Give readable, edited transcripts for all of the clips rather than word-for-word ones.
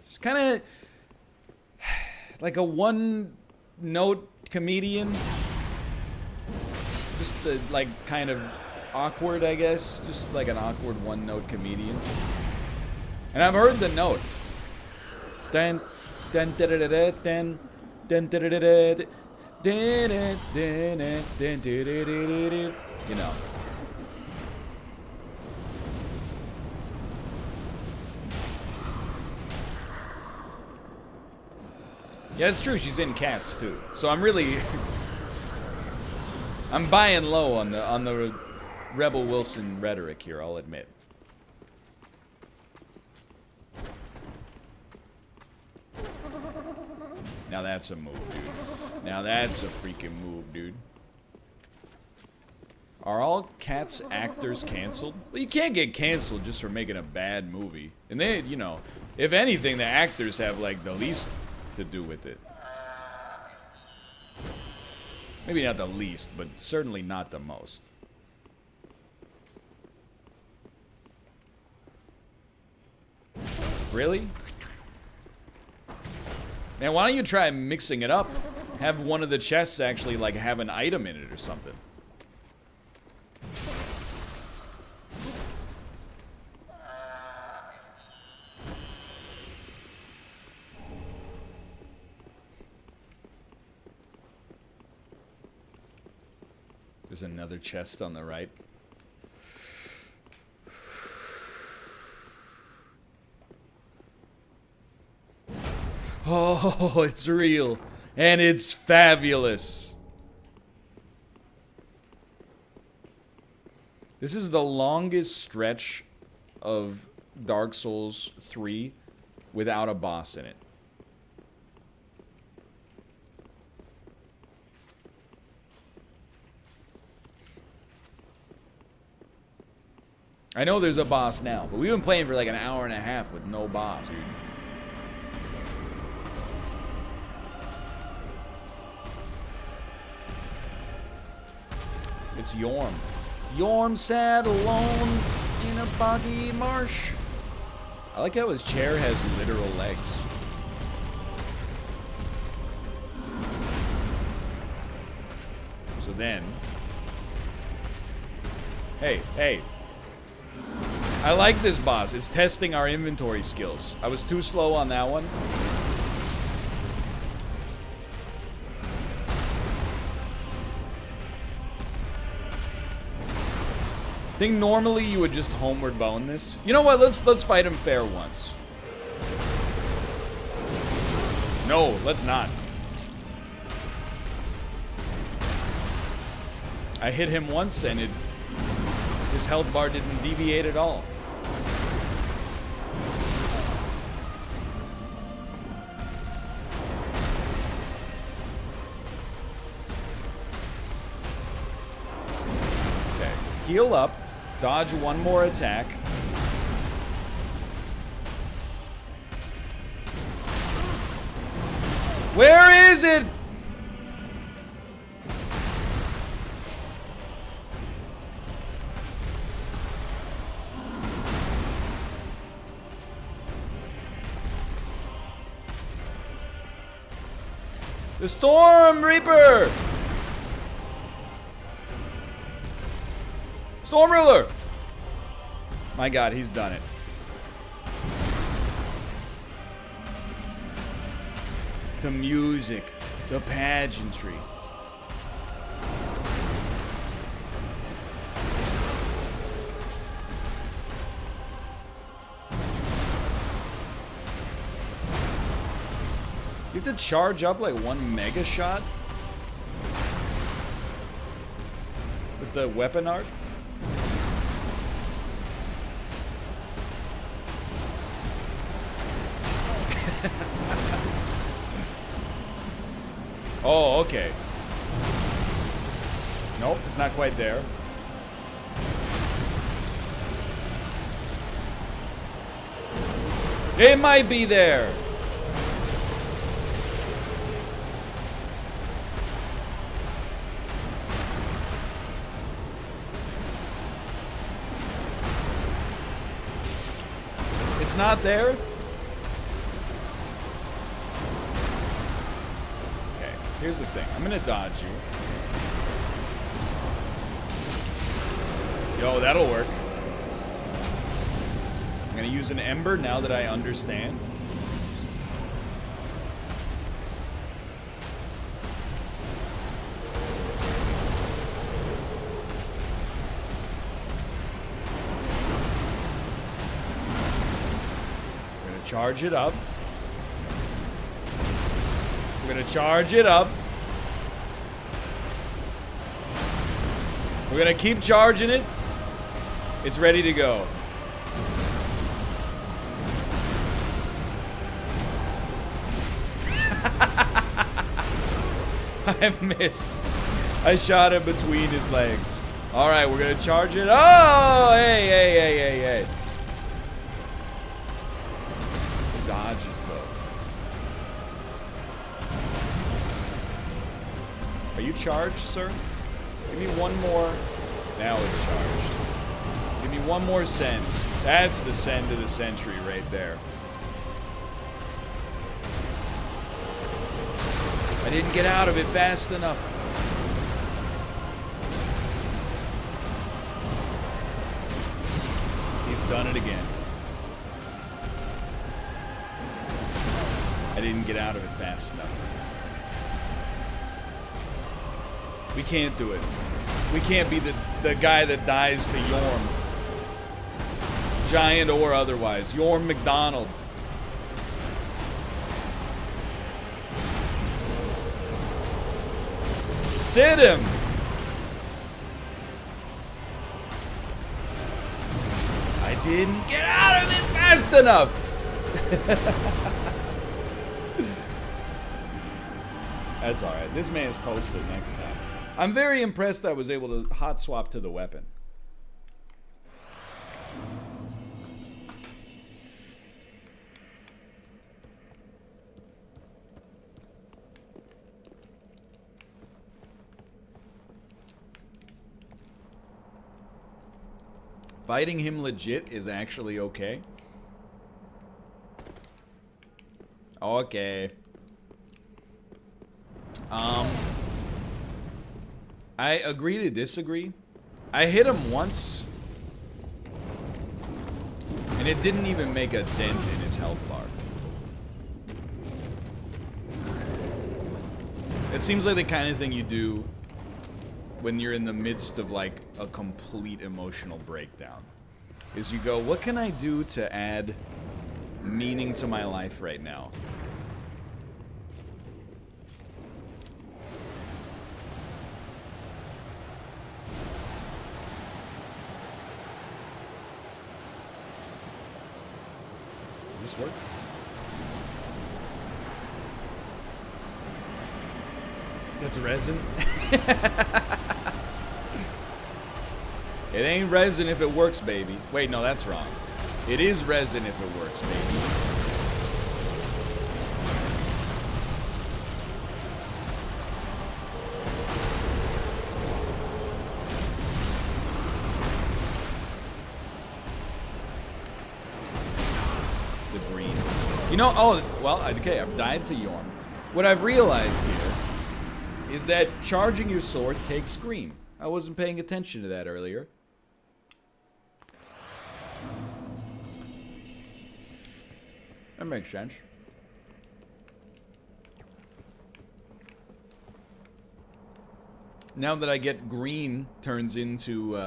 She's kind of like a one-note comedian. Just like kind of awkward, I guess. Just like an awkward one-note comedian. And I've heard the note. Dan, dan, da, da, da, da, dan, dan, da, da, da, da, dan, dan, dan, dan, dan, dan, dan, dan, you know. Yeah, it's true. She's in Cats too. So I'm really, I'm buying low on the Rebel Wilson rhetoric here. I'll admit. Now that's a move, dude. Now that's a freaking move, dude. Are all Cats actors canceled? Well, you can't get canceled just for making a bad movie. And they, you know, if anything, the actors have like the least to do with it. Maybe not the least, but certainly not the most. Really? Now, why don't you try mixing it up? Have one of the chests actually like have an item in it or something. There's another chest on the right. Oh, it's real. And it's fabulous. This is the longest stretch of Dark Souls 3 without a boss in it. I know there's a boss now, but we've been playing for like an hour and a half with no boss, dude. It's Yorm. Yorm sat alone in a boggy marsh. I like how his chair has literal legs. So then... Hey. I like this boss. It's testing our inventory skills. I was too slow on that one. I think normally you would just homeward bone this. You know what? Let's fight him fair once. No, let's not. I hit him once and his health bar didn't deviate at all. Okay, heal up. Dodge one more attack. Where is it? The Storm Reaper! Storm Ruler! My god, he's done it. The music, the pageantry. You have to charge up like one mega shot with the weapon art. Oh, okay. Nope, it's not quite there. It might be there. It's not there? Here's the thing. I'm gonna dodge you. Yo, that'll work. I'm gonna use an ember now that I understand. We're gonna charge it up. We're gonna charge it up. We're gonna keep charging it. It's ready to go. I missed. I shot him between his legs. Alright, we're gonna charge it. Oh! Hey, hey, hey, hey, hey. Dodges, though. Are you charged, sir? Give me one more. Now it's charged. Give me one more send. That's the send of the century right there. I didn't get out of it fast enough. He's done it again. I didn't get out of it fast enough. We can't do it. We can't be the guy that dies to Yorm. Giant or otherwise. Yorm McDonald. Sit him! I didn't get out of it fast enough! That's alright. This man's toasted next time. I'm very impressed I was able to hot swap to the weapon. Fighting him legit is actually okay. Okay. I agree to disagree. I hit him once, and it didn't even make a dent in his health bar. It seems like the kind of thing you do when you're in the midst of like a complete emotional breakdown. Is you go, what can I do to add meaning to my life right now? Does this work? That's resin? It ain't resin if it works, baby. Wait, no, that's wrong. It is resin if it works, baby. The green. You know, oh, well, okay, I've died to Yorm. What I've realized here is that charging your sword takes green. I wasn't paying attention to that earlier. That makes sense. Now that I get green turns into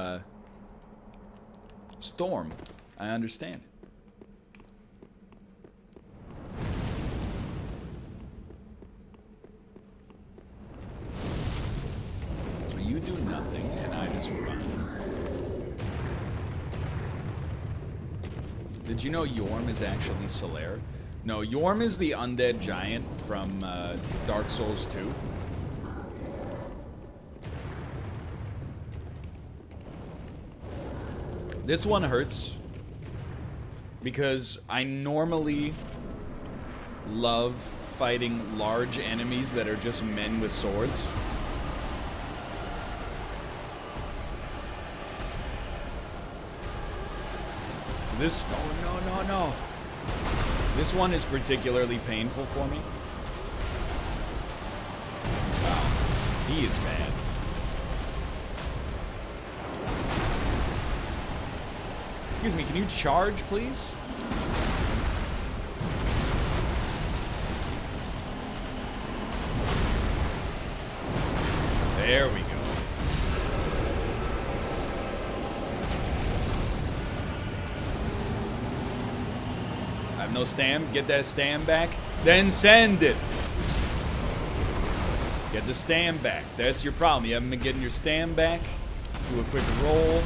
storm, I understand. So you do nothing and I just run. Did you know Yorm is actually Solaire? No, Yorm is the undead giant from Dark Souls 2. This one hurts because I normally love fighting large enemies that are just men with swords. This, oh no. This one is particularly painful for me. He is bad. Excuse me, can you charge, please? There we go. I have no stam. Get that stam back. Then send it. Get the stam back. That's your problem. You haven't been getting your stam back. Do a quick roll.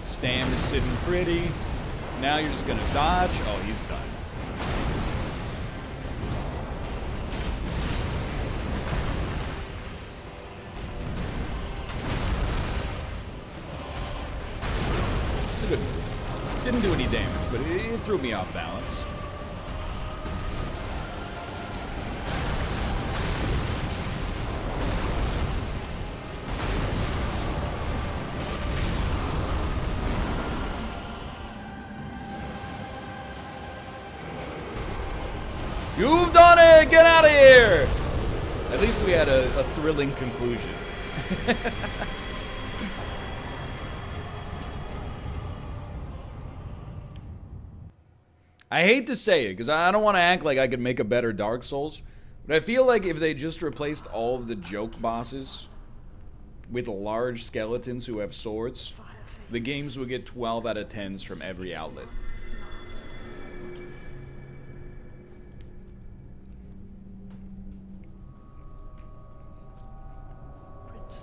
Stam is sitting pretty. Now you're just gonna dodge. Oh, he's done. It's a good move. Didn't do any damage, but it threw me off balance. You've done it! Get out of here! At least we had a thrilling conclusion. I hate to say it, because I don't want to act like I could make a better Dark Souls, but I feel like if they just replaced all of the joke bosses with large skeletons who have swords, the games would get 12 out of 10s from every outlet.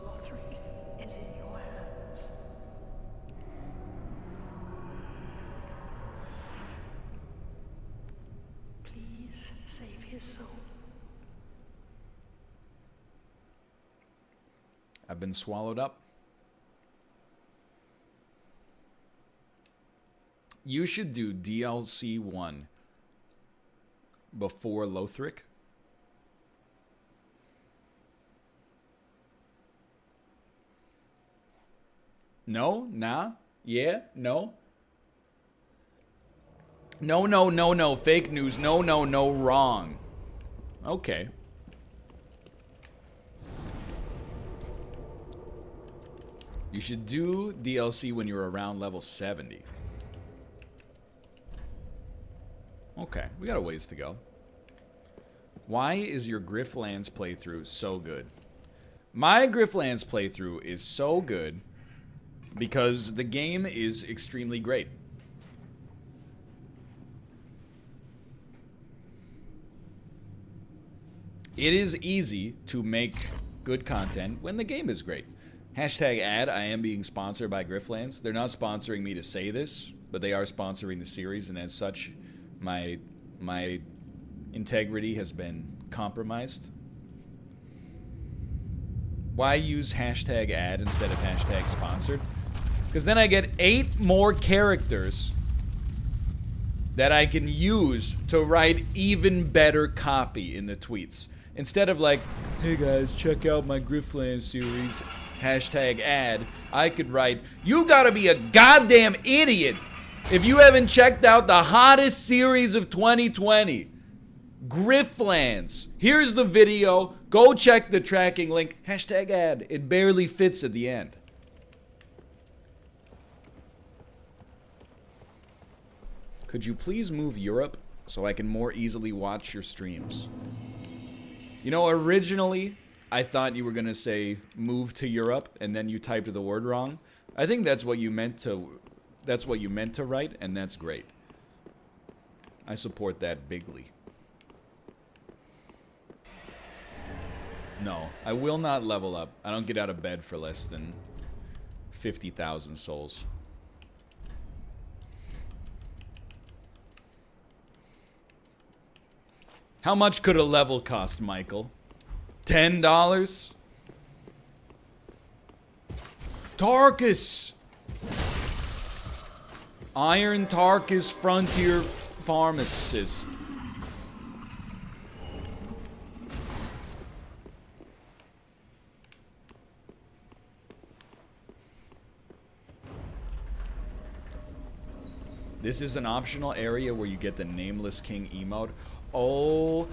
Lothric is in your hands. Please save his soul. I've been swallowed up. You should do DLC 1 before Lothric. No? Nah? Yeah? No? No, no, no, no. Fake news. No, no, no. Wrong. Okay. You should do DLC when you're around level 70. Okay, we got a ways to go. Why is your Grifflands playthrough so good? My Grifflands playthrough is so good because the game is extremely great. It is easy to make good content when the game is great. Hashtag ad, I am being sponsored by Grifflands. They're not sponsoring me to say this, but they are sponsoring the series, and as such, my integrity has been compromised. Why use hashtag ad instead of hashtag sponsored? Because then I get 8 more characters that I can use to write even better copy in the tweets. Instead of like, hey guys, check out my Grifflands series, hashtag ad, I could write, you gotta be a goddamn idiot if you haven't checked out the hottest series of 2020, Grifflands. Here's the video, go check the tracking link, hashtag ad. It barely fits at the end. Could you please move Europe so I can more easily watch your streams? You know, originally, I thought you were gonna say move to Europe and then you typed the word wrong. I think that's what you meant to write, and that's great. I support that bigly. No, I will not level up. I don't get out of bed for less than 50,000 souls. How much could a level cost, Michael? $10? Tarkus! Iron Tarkus Frontier Pharmacist. This is an optional area where you get the Nameless King emote. Oh,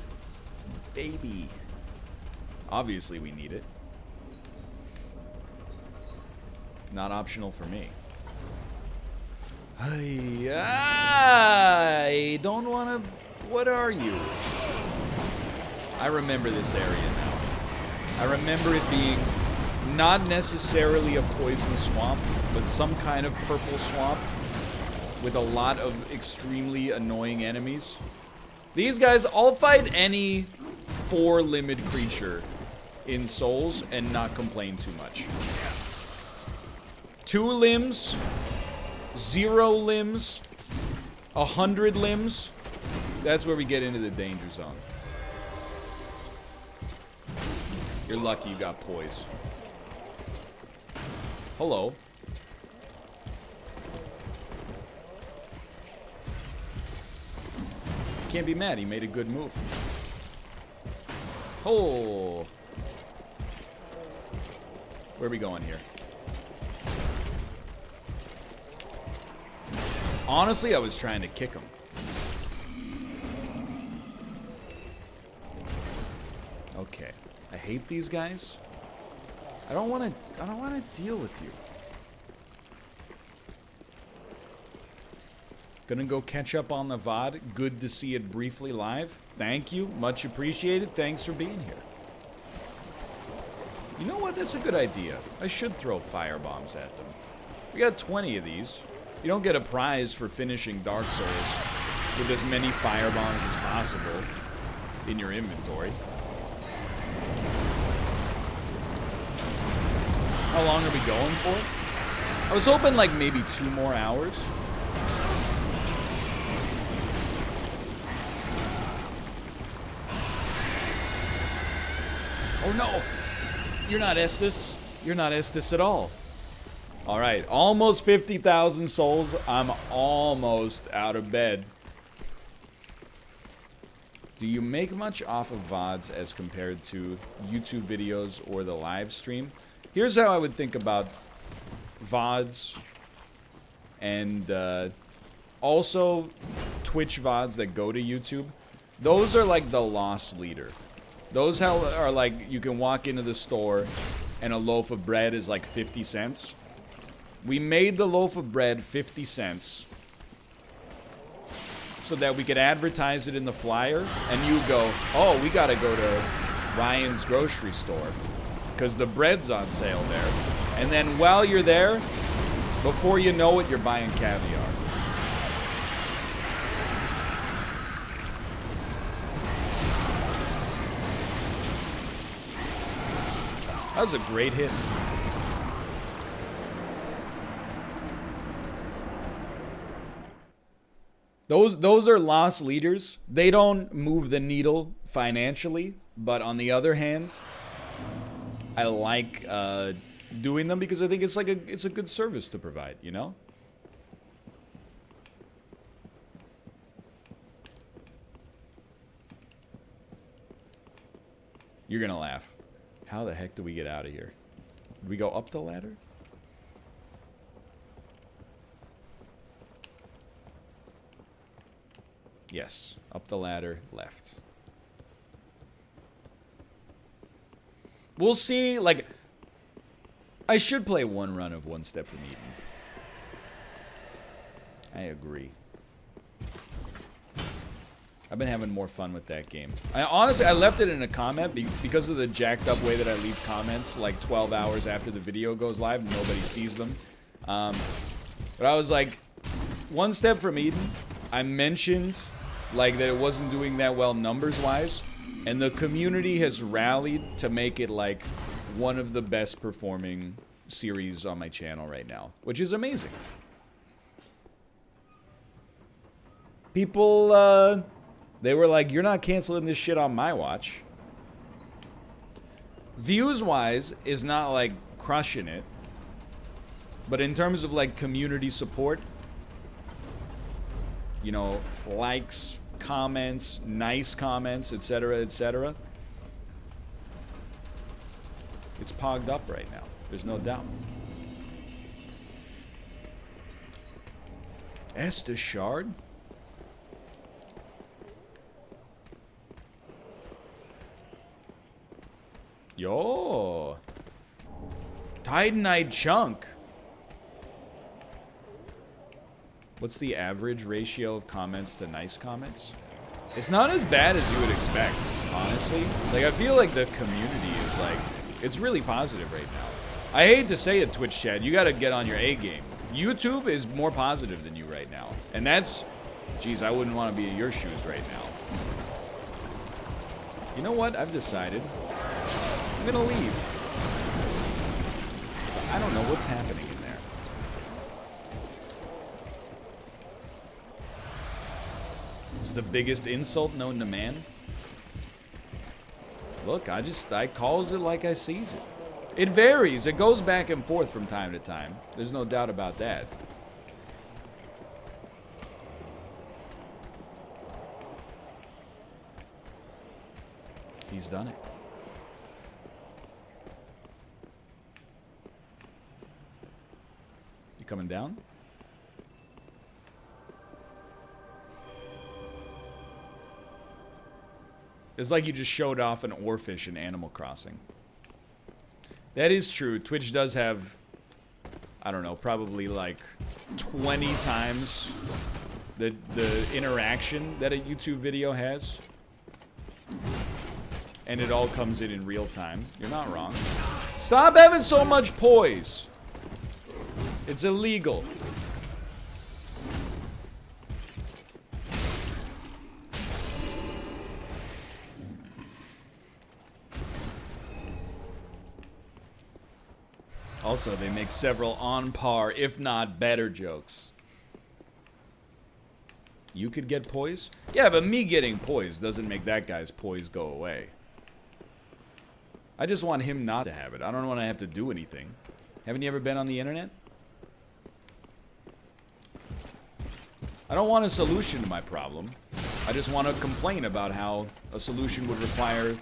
baby. Obviously we need it. Not optional for me. I don't want to... What are you? I remember this area now. I remember it being not necessarily a poison swamp, but some kind of purple swamp with a lot of extremely annoying enemies. These guys, I'll fight any 4-limbed creature in Souls and not complain too much. 2 limbs, 0 limbs, 100 limbs. That's where we get into the danger zone. You're lucky you got poise. Hello. Can't be mad, he made a good move. Oh. Where are we going here? Honestly, I was trying to kick him. Okay. I hate these guys. I don't want to deal with you. Gonna go catch up on the VOD. Good to see it briefly live. Thank you. Much appreciated. Thanks for being here. You know what? That's a good idea. I should throw firebombs at them. We got 20 of these. You don't get a prize for finishing Dark Souls with as many firebombs as possible in your inventory. How long are we going for? I was hoping like maybe 2 more hours. Oh no! You're not Estus. You're not Estus at all. Alright, almost 50,000 souls. I'm almost out of bed. Do you make much off of VODs as compared to YouTube videos or the live stream? Here's how I would think about VODs and also Twitch VODs that go to YouTube. Those are like the loss leader. Those are like, you can walk into the store and a loaf of bread is like 50 cents. We made the loaf of bread 50 cents so that we could advertise it in the flyer and you go, oh, we gotta go to Ryan's grocery store because the bread's on sale there. And then while you're there, before you know it, you're buying caviar. That was a great hit. Those are loss leaders. They don't move the needle financially, but on the other hand, I like doing them because I think it's like it's a good service to provide, you know? You're gonna laugh. How the heck do we get out of here? Did we go up the ladder? Yes, up the ladder, left. We'll see, like, I should play one run of One Step from Eden. I agree. I've been having more fun with that game. Honestly, I left it in a comment because of the jacked up way that I leave comments like 12 hours after the video goes live. Nobody sees them. But I was like, One Step from Eden, I mentioned like that it wasn't doing that well numbers-wise. And the community has rallied to make it like one of the best performing series on my channel right now. Which is amazing. People, they were like, you're not canceling this shit on my watch. Views-wise is not, like, crushing it. But in terms of, like, community support, you know, likes, comments, nice comments, etc., etc. It's pogged up right now. There's no doubt. Estus Shard? Yo. Titanite chunk. What's the average ratio of comments to nice comments? It's not as bad as you would expect, honestly. Like, I feel like the community is like, it's really positive right now. I hate to say it, Twitch chat, you gotta get on your A game. YouTube is more positive than you right now. And that's, geez, I wouldn't want to be in your shoes right now. You know what? I've decided. I'm gonna leave. I don't know what's happening in there. It's the biggest insult known to man. Look, I calls it like I sees it. It varies. It goes back and forth from time to time. There's no doubt about that. He's done it. You coming down? It's like you just showed off an oarfish in Animal Crossing. That is true. Twitch does have, I don't know, probably like 20 times the interaction that a YouTube video has. And it all comes in real time. You're not wrong. Stop having so much poise. It's illegal. Also, they make several on par, if not better, jokes. You could get poise? Yeah, but me getting poise doesn't make that guy's poise go away. I just want him not to have it. I don't want to have to do anything. Haven't you ever been on the internet? I don't want a solution to my problem. I just want to complain about how a solution would require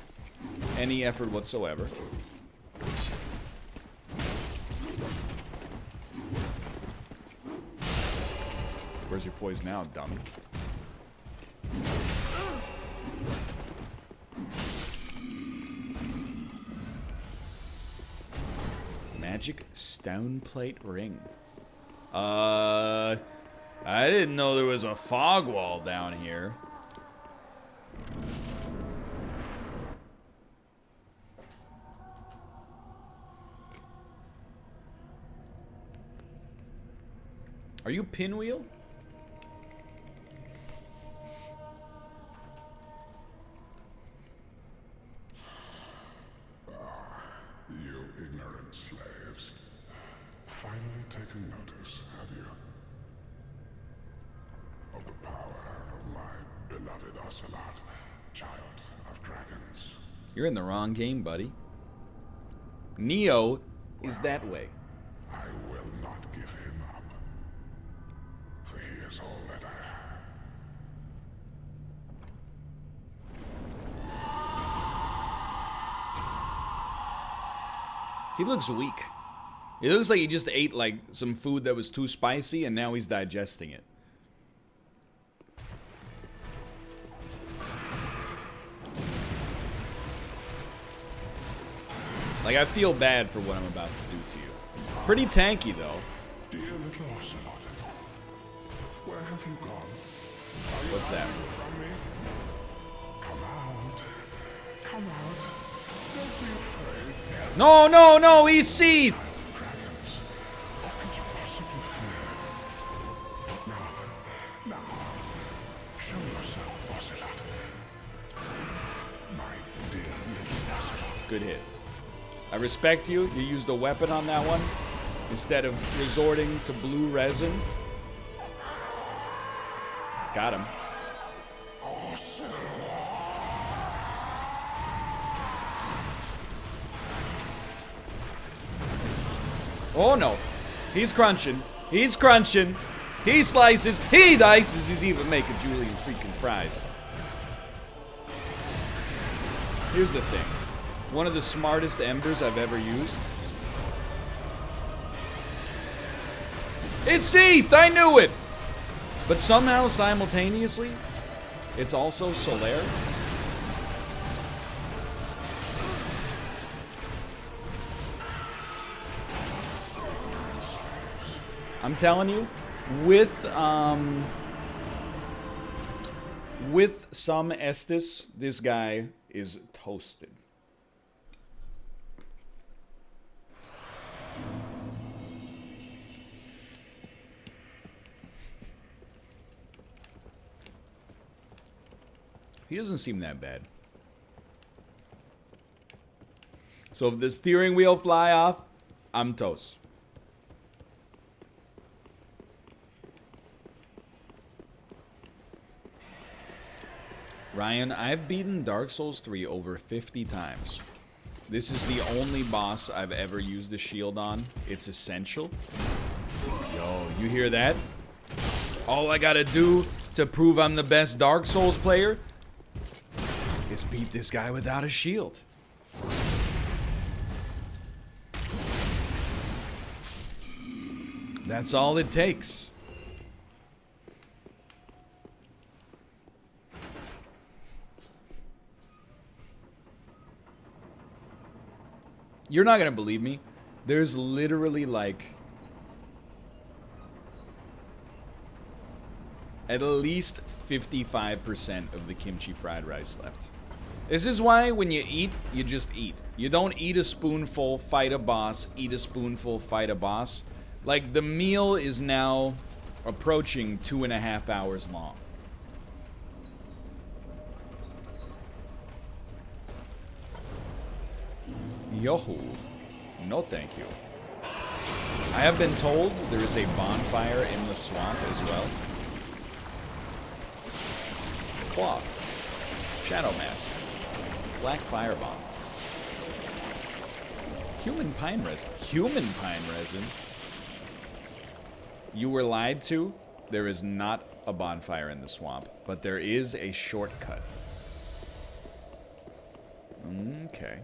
any effort whatsoever. Where's your poise now, dummy? Magic stone plate ring. I didn't know there was a fog wall down here. Are you Pinwheel? You ignorant slaves. Finally taken notice, have you? Of the power of my beloved Ocelot, child of dragons. You're in the wrong game, buddy. Neo is that way. I will not give him up. For he is all that I have. He looks weak. It looks like he just ate like some food that was too spicy and now he's digesting it. Like, I feel bad for what I'm about to do to you. Pretty tanky though. Dear little Ocelot, where have you gone? Are you What's that? hiding from me? Come out. Come out. Don't be afraid. No, no, no, he's Seath! Dragons. What could you possibly fear? Now. Show yourself, Ocelot. My dear little Ocelot. Good hit. I respect you. You used a weapon on that one instead of resorting to blue resin. Got him. Oh no. He's crunching. He's crunching. He slices. He dices. He's even making Julian freaking fries. Here's the thing. One of the smartest embers I've ever used. It's Seath! I knew it! But somehow, simultaneously, it's also Solaire. I'm telling you, with some Estus, this guy is toasted. He doesn't seem that bad. So if the steering wheel fly off, I'm toast. Ryan, I've beaten Dark Souls 3 over 50 times. This is the only boss I've ever used the shield on. It's essential. Yo, you hear that? All I gotta do to prove I'm the best Dark Souls player is beat this guy without a shield. That's all it takes. You're not gonna believe me. There's literally like at least 55% of the kimchi fried rice left. This is why when you eat, you just eat. You don't eat a spoonful, fight a boss, eat a spoonful, fight a boss. Like, the meal is now approaching 2.5 hours long. Yo, no thank you. I have been told there is a bonfire in the swamp as well. Claw. Shadow Mask. Black Firebomb. Human Pine Resin. Human Pine Resin? You were lied to. There is not a bonfire in the swamp, but there is a shortcut. Okay.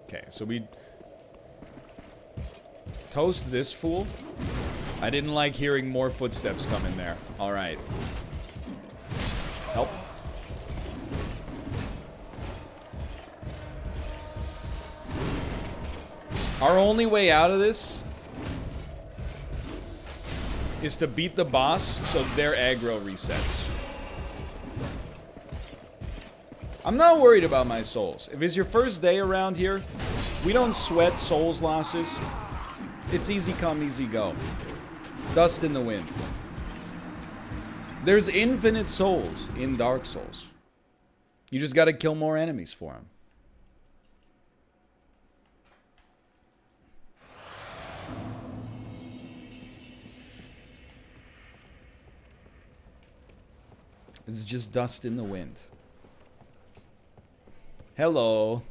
Okay, so we toast this fool. I didn't like hearing more footsteps come in there. All right. Help. Our only way out of this is to beat the boss so their aggro resets. I'm not worried about my souls. If it's your first day around here, we don't sweat souls losses. It's easy come, easy go. Dust in the wind. There's infinite souls in Dark Souls. You just gotta kill more enemies for them. It's just dust in the wind. Hello.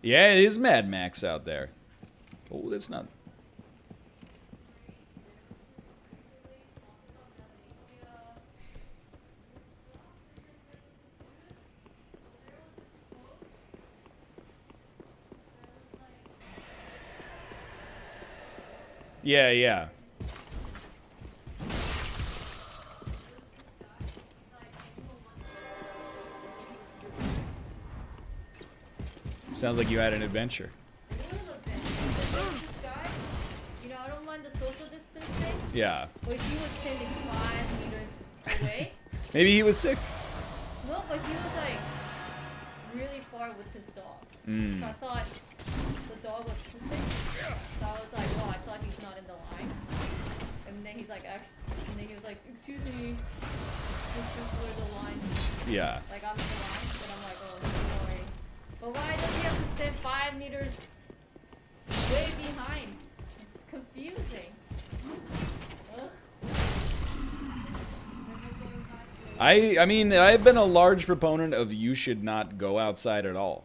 Yeah, it is Mad Max out there. Oh, that's not... Yeah, yeah. Sounds like you had an adventure. You know, I don't mind the social distancing. Yeah. But he was standing 5 meters away. Maybe he was sick. No, but he was like really far with his dog. So I thought the dog was pooping. So I was like, oh, I thought he's not in the line. And then he's like, and then he was like, excuse me, this is where the line. Yeah. Like I'm in the line, and I'm like, oh, sorry. But why does he have to stand 5 meters way behind? It's confusing. I mean, I've been a large proponent of you should not go outside at all.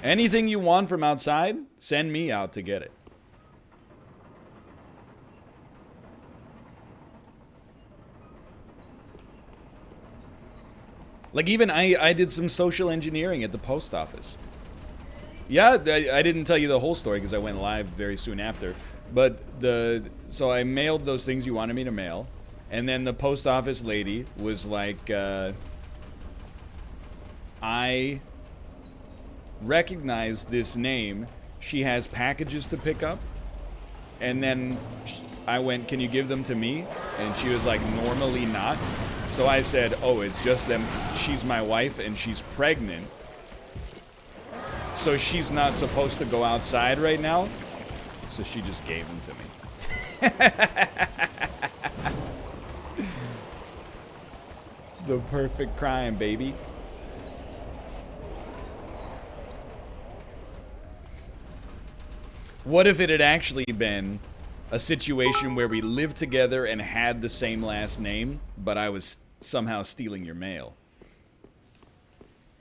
Anything you want from outside, send me out to get it. Like, even I did some social engineering at the post office. Yeah, I didn't tell you the whole story because I went live very soon after. But so I mailed those things you wanted me to mail. And then the post office lady was like, I recognized this name. She has packages to pick up. And then I went, can you give them to me? And she was like, normally not. So I said, oh, it's just them. She's my wife and she's pregnant. So she's not supposed to go outside right now. So she just gave them to me. It's the perfect crime, baby. What if it had actually been a situation where we lived together and had the same last name, but I was somehow stealing your mail?